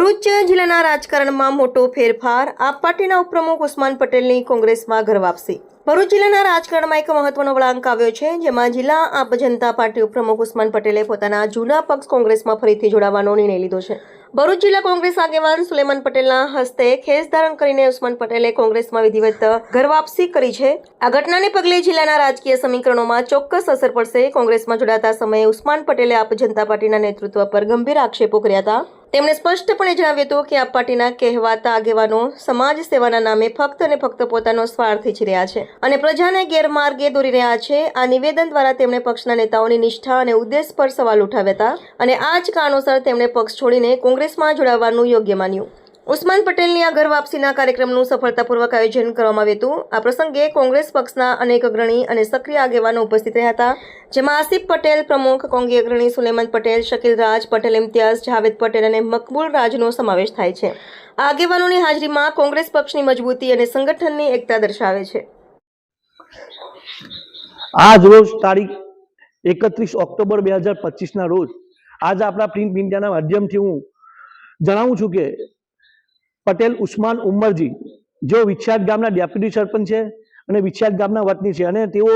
ભરૂચ જિલ્લાના રાજકારણમાં મોટો ફેરફાર. આપ પાર્ટીના ઉપપ્રમુખ ઉસ્માન પટેલની કોંગ્રેસમાં ઘર વાપસી. ભરૂચ જિલ્લાના રાજકારણમાં એક મહત્વનો વળાંક આવ્યો છે, જેમાં જિલ્લા આપ જનતા પાર્ટી ઉપપ્રમુખ ઉસ્માન પટેલે પોતાના જૂના પક્ષ કોંગ્રેસમાં ફરીથી જોડાવાનો નિર્ણય લીધો છે. ભરૂચ જિલ્લા કોંગ્રેસ આગેવાન સુલેમાન પટેલના હસ્તે ખેસ ધારણ કરીને ઉસ્માન પટેલે કોંગ્રેસમાં વિધિવત ઘર વાપસી કરી છે. આ ઘટનાને પગલે જિલ્લાના રાજકીય સમીકરણોમાં ચોક્કસ અસર પડશે. કોંગ્રેસમાં જોડાતા સમયે ઉસ્માન પટેલે આપ જનતા પાર્ટીના નેતૃત્વ પર ગંભીર આક્ષેપો કર્યા હતા. તેમણે સ્પષ્ટપણે જણાવ્યું હતું કે આપ પાર્ટીના કહેવાતા આગેવાનો સમાજ સેવાના નામે ફક્ત અને ફક્ત પોતાનો સ્વાર્થ ઈચ્છી રહ્યા છે અને પ્રજાને ગેરમાર્ગે દોરી રહ્યા છે. આ નિવેદન દ્વારા તેમણે પક્ષના નેતાઓની નિષ્ઠા અને ઉદ્દેશ પર સવાલ ઉઠાવ્યા હતા અને આ જ કારણોસર તેમણે પક્ષ છોડીને કોંગ્રેસમાં જોડાવાનું યોગ્ય માન્યું. ઉસ્માન પટેલની આ ઘર વાપસીના કાર્યક્રમનું સફળતાપૂર્વક આયોજન કરવામાં આવ્યું હતું. આ પ્રસંગે કોંગ્રેસ પક્ષના અનેક અગ્રણી અને સક્રિય આગેવાનો ઉપસ્થિત રહ્યા હતા, જેમાં આસિફ પટેલ પ્રમુખ, કોંગી અગ્રણી સુલેમાન પટેલ, શકીલ રાજ પટેલ, ઇમ્તિયાઝ, જાવેદ પટેલ અને મકબૂલ રાજનો સમાવેશ થાય છે. આ આગેવાનોની હાજરીમાં કોંગ્રેસ પક્ષની મજબૂતી અને સંગઠનની એકતા દર્શાવે છે. આજ રોજ તારીખ 31 ઓક્ટોબર 2025 રોજ આજ આપણા પ્રિન્ટ મીડિયાના માધ્યમથી હું જણાવું છું કે પટેલ ઉસ્માન ઉમરજી, જેઓ વિછિયાત ગામના ડેપ્યુટી સરપંચ છે અને વિછિયાત ગામના વતની છે અને તેઓ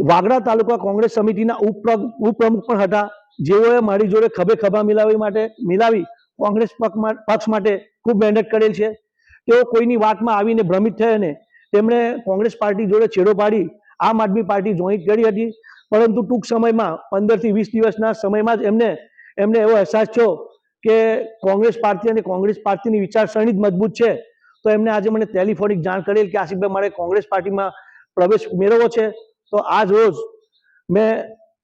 વાગરા તાલુકા કોંગ્રેસ સમિતિના ઉપપ્રમુખ પણ હતા, જેઓએ મારી જોડે ખભે ખભા મિલાવી કોંગ્રેસ પક્ષ માટે ખૂબ મહેનત કરેલ છે. તેઓ કોઈની વાતમાં આવીને ભ્રમિત થઈને તેમણે કોંગ્રેસ પાર્ટી જોડે છેડો પાડી આમ આદમી પાર્ટી જોઈન્ટ કરી હતી, પરંતુ ટૂંક સમયમાં 15 થી 20 દિવસના સમયમાં જ એમને એવો અહેસાસ થયો કે કોંગ્રેસ પાર્ટી અને કોંગ્રેસ પાર્ટીની વિચારસરણી જ મજબૂત છે. તો એમને આજે મને ટેલિફોનિક જાણ કરેલ કે આસિફભાઈ, મારે કોંગ્રેસ પાર્ટીમાં પ્રવેશ મેળવવો છે. તો આજ રોજ મેં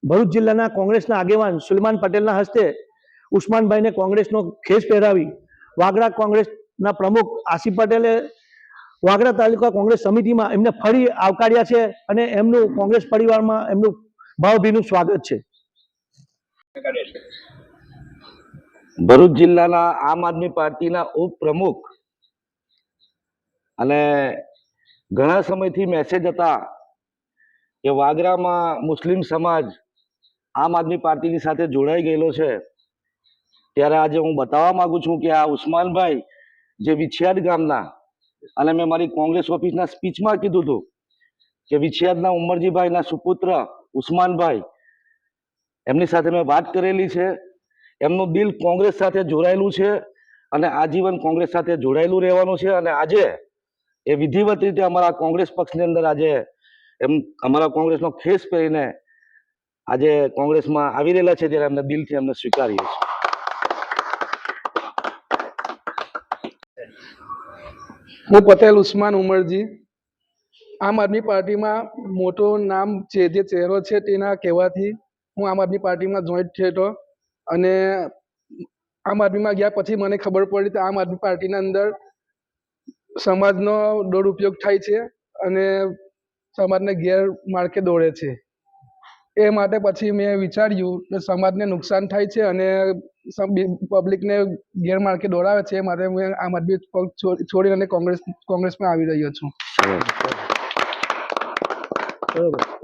ભરૂચ જિલ્લાના કોંગ્રેસના આગેવાન સુલેમાન પટેલના હસ્તે ઉસ્માનભાઈને કોંગ્રેસનો ખેસ પહેરાવી વાગરા કોંગ્રેસના પ્રમુખ આસિફ પટેલે વાગરા તાલુકા કોંગ્રેસ સમિતિમાં એમને ફરી આવકાર્યા છે અને એમનું કોંગ્રેસ પરિવારમાં એમનું ભાવભીનું સ્વાગત છે. ભરૂચ જિલ્લાના આમ આદમી પાર્ટીના ઉપપ્રમુખ અને ઘણા સમયથી મેસેજ હતા કે વાગરામાં મુસ્લિમ સમાજ આમ આદમી પાર્ટીની સાથે જોડાઈ ગયેલો છે, ત્યારે આજે હું બતાવવા માંગુ છું કે આ ઉસ્માનભાઈ જે વિછિયાત ગામના, અને મેં મારી કોંગ્રેસ ઓફિસના સ્પીચમાં કીધું હતું કે વિછિયાતના ઉમરજીભાઈના સુપુત્ર ઉસ્માનભાઈ, એમની સાથે મેં વાત કરેલી છે. એમનું દિલ કોંગ્રેસ સાથે જોડાયેલું છે અને આજીવન કોંગ્રેસ સાથે જોડાયેલું રહેવાનું છે. અને આજે એ વિધિવત રીતે અમારા કોંગ્રેસ પક્ષની અંદર આજે અમારા કોંગ્રેસનો ખેસ પહેરીને આજે કોંગ્રેસમાં આવી રહેલા છે, ત્યારે એમને દિલથી અમને સ્વીકારીએ છીએ. હું પટેલ ઉસ્માન ઉમરજી, આમ આદમી પાર્ટીમાં મોટો નામ છે, જે ચહેરો છે તેના કહેવાથી હું આમ આદમી પાર્ટીમાં જોઈન્ટ થયો હતો અને આમ આદમીમાં ગયા પછી મને ખબર પડી કે આમ આદમી પાર્ટીના અંદર સમાજનો દુરુપયોગ થાય છે અને સમાજને ગેરમાર્ગે દોરે છે. એ માટે પછી મેં વિચાર્યું કે સમાજને નુકસાન થાય છે અને પબ્લિકને ગેરમાર્ગે દોરાવે છે, એ માટે હું આમ આદમી પક્ષ છોડીને અને કોંગ્રેસમાં આવી રહ્યો છું.